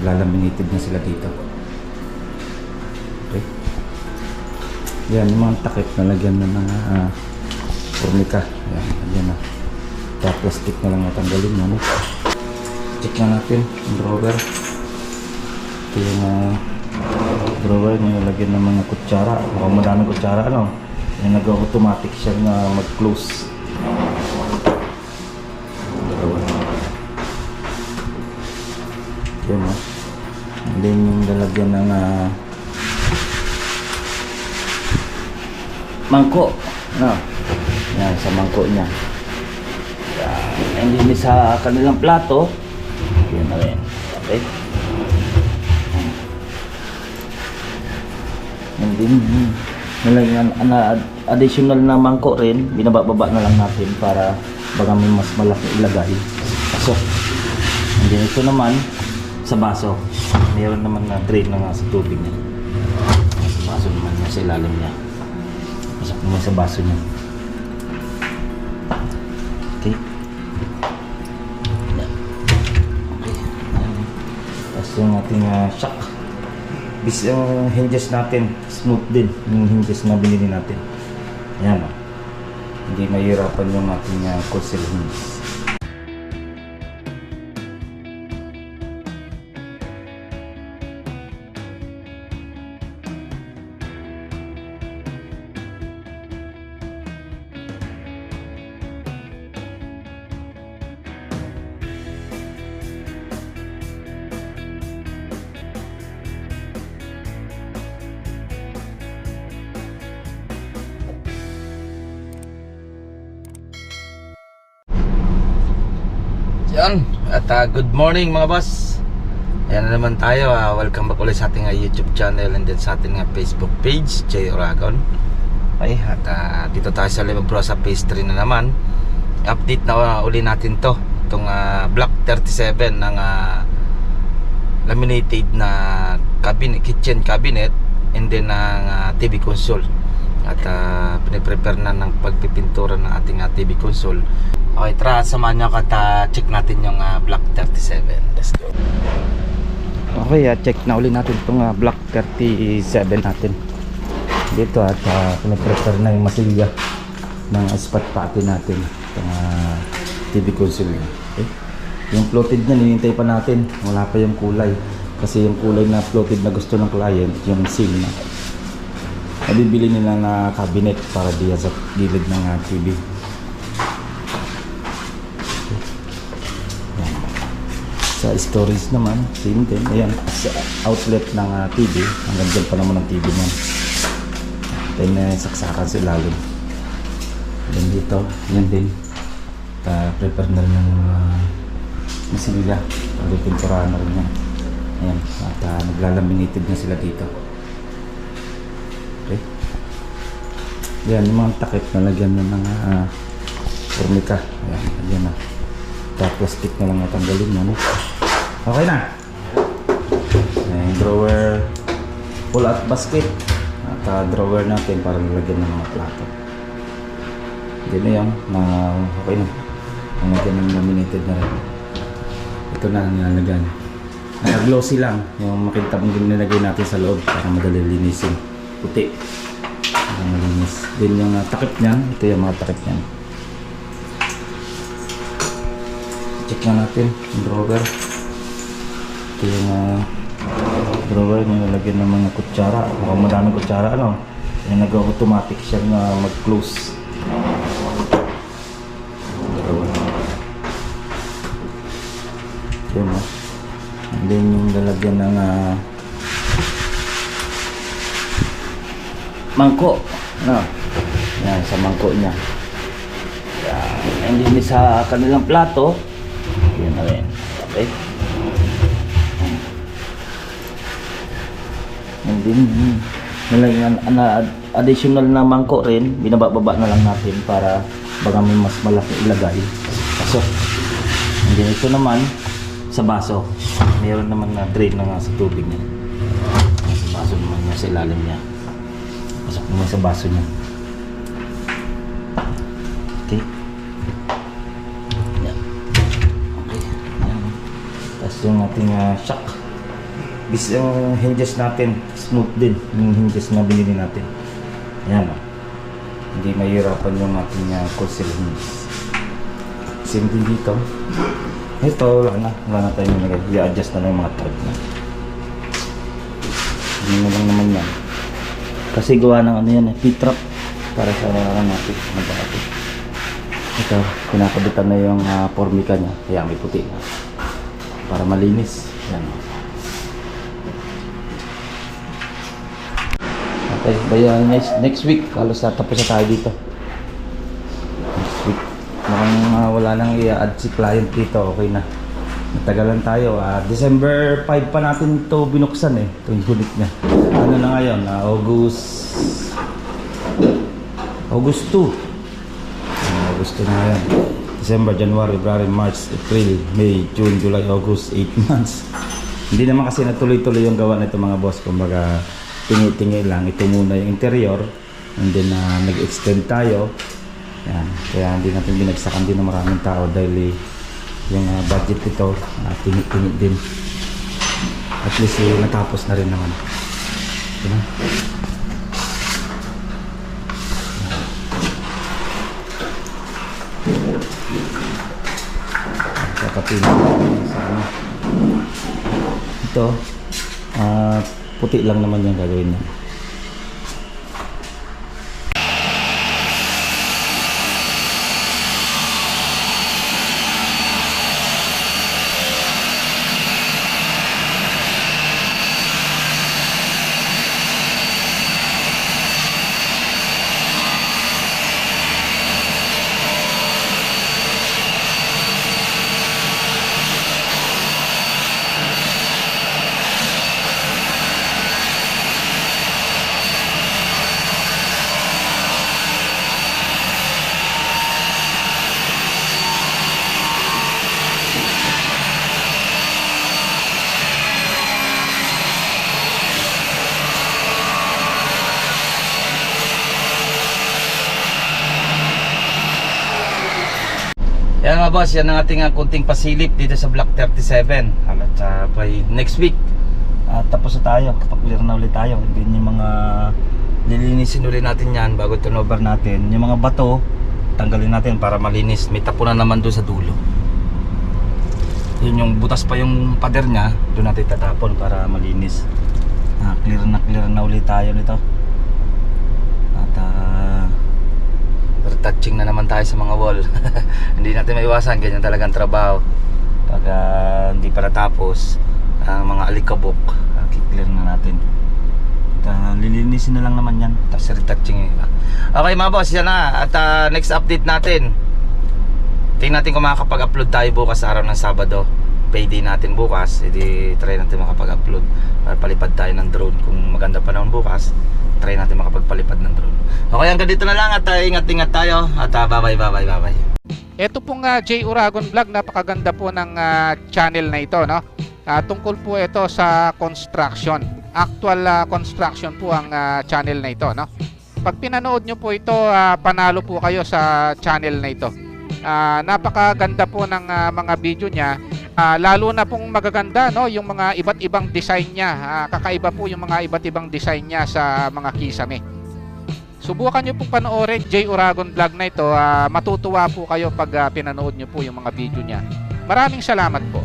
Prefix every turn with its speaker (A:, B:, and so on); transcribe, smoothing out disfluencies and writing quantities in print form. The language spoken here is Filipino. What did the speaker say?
A: Nagla-laminated na sila dito. Okay. Yan, yung mga takip na lagyan na ng formica. Yan, yan na. Tapos stick na lang natanggalin yan. Check na natin yung drawer. Ito yung drawer na nilagyan ng mga kutsara. Mukhang madaming kutsara, ano? Yung nag-automatic siya na mag-close. Yan, oh. And then yung lalagyan ng mangko, no? Yan, sa mangko niya. And then sa kanilang plato, yan na rin. Okay. And then nilagyan additional na mangko rin, binababa na lang natin para baka may mas malaki ilagay. So, and then ito naman sa baso, mayroon naman na drain na nga sa tubig niya. Sa baso naman niya, sa ilalim niya. Pasok naman sa baso niya. Okay. Okay. Tapos yung ating shock. Bis yung hinges natin, smooth din yung hinges na binili natin. Ayan, hindi mahirapan yung ating console hinges. Yan, at good morning mga boss. Ayan na naman tayo, welcome back ulit sa ating YouTube channel and then sa ating Facebook page, J Oragon. Okay, at dito tayo sa Libabrosa Phase 3 na naman. Update na uli natin to, itong Block 37 ng laminated na cabinet, kitchen cabinet and then ng TV console. At piniprepare na ng pagpipintura ng ating TV console. Okay, tara, samahan nyo ako at check natin yung Block 37. Let's go. Okay, check na uli natin itong Block 37 natin. Dito at pinaprepare na yung masilya ng spot pati natin itong TV console. Okay. Yung floated na, hinihintay pa natin. Wala pa yung kulay. Kasi yung kulay na floated na gusto ng client, yung seal na nabibili nila na cabinet para diyan sa gilid ng TV. Sa storage naman, same din. Ayan, sa outlet ng TV. Hanggang dyan pa naman ang TV niyan. Then saksakan sa ilalim. Then dito, yan din. Prepare na rin ng masilya. Pagpinturahan na rin yan. Ayan, at nagla-laminated na sila dito. Okay. Yan, yung mga takip na lagyan na ng formica. Ayan, lagyan na. Tapos stick na lang natanggalin yan. Okay na. Yung drawer, pull out basket at drawer natin para nilagyan ng mga plato. Hindi na yan, okay na. Nilagyan ng laminated na rin. Ito na nilalagyan. Naka-glossy lang yung makita mong nilagay natin sa loob para madali linisin. Puti para malinis. Din yung takip niyan, ito yung mga takip niyan. Check na natin yung drawer. Ito yung drawer na nilagyan ng mga kutsara. Mukhang madaming kutsara, ano? Yung nag-automatic siya na mag-close. Yan, oh. And then yung lalagyan ng mangko, no? Yan, sa mangko niya. Yan. And then sa kanilang plato, yan na rin. Okay. And then nilagyan additional na mangko rin, binababa na lang natin para baka may mas malaki ilagay. So, and then ito naman sa baso, mayroon naman na drain na nga sa tubig niya. Sa baso naman niya, sa ilalim niya. Pasok naman sa baso niya. Okay. Yan. Okay. Yan. Tapos yung ating shock. Is yung hinges natin, smooth din yung hinges na binili natin. Ayan o. Hindi mahirapan yung ating console hinges. Same din dito. Ito, wala na tayong nilagay. I-adjust na lang yung mga tab na. Hindi mo lang naman yan. Kasi gawa ng ano yan, P-trap. Para sa natin, nabati. Ito, pinakabitan na yung formica niya. Kaya may puti na. Para malinis. Yan. Okay, bayan next week. Halos tapos na tayo dito. Next week. Mukhang wala nang i-add si client dito. Okay na. Natagalan tayo. December 5 pa natin ito binuksan eh. Ito yung unit niya. Ano na ngayon? August 2. August 2 na ngayon. December, January, February, March, April, May, June, July, August, 8 months. Hindi naman kasi natuloy-tuloy yung gawa nito mga boss. Kumbaga, tingi-tingi lang. Ito muna yung interior. And then, nag-extend tayo. Yan. Kaya hindi natin binagsakan din ng maraming tao dahil yung budget ito, tingi-tingi din. At least, natapos na rin naman. Diba? Ito puti lang naman yung gagawin niya. Yan mga boss, yan ang ating kunting pasilip dito sa Block 37. At by next week, tapos na tayo. Kapag-clear na ulit tayo. Then yung mga lilinisin ulit natin yan bago turnover natin. Yung mga bato, tanggalin natin para malinis. May tapunan naman doon sa dulo. Yun yung butas pa yung pader niya, doon natin tatapon para malinis. Clear na ulit tayo nito. At retouching na naman tayo sa mga wall. Hindi natin maiwasan, ganyan talagang trabaho. Pag hindi pa natapos ang mga alikabok, clear na natin. At lilinisin na lang naman yan. Tapos retouching. Okay mga boss, yan na. At next update natin, tingnan natin kung makakapag-upload tayo bukas araw ng Sabado. Payday natin bukas, edi try natin makapag-upload para palipad tayo ng drone. Kung maganda panahon bukas, try natin makapagpalipad ng drone. Okay, hanggang dito na lang at ingat-ingat tayo. At bye-bye.
B: Ito pong J Uragon Vlog, napakaganda po ng channel na ito, no? Tungkol po ito sa construction. Actual construction po ang channel na ito, no? Pag pinanood nyo po ito, panalo po kayo sa channel na ito. Napakaganda po ng mga video niya. Lalo na pong magaganda, no, yung mga iba't ibang design niya. Kakaiba po yung mga iba't ibang design niya sa mga kisame. Subukan nyo pong panoorin J Uragon Vlog na ito. Matutuwa po kayo pag pinanood nyo po yung mga video niya. Maraming salamat po.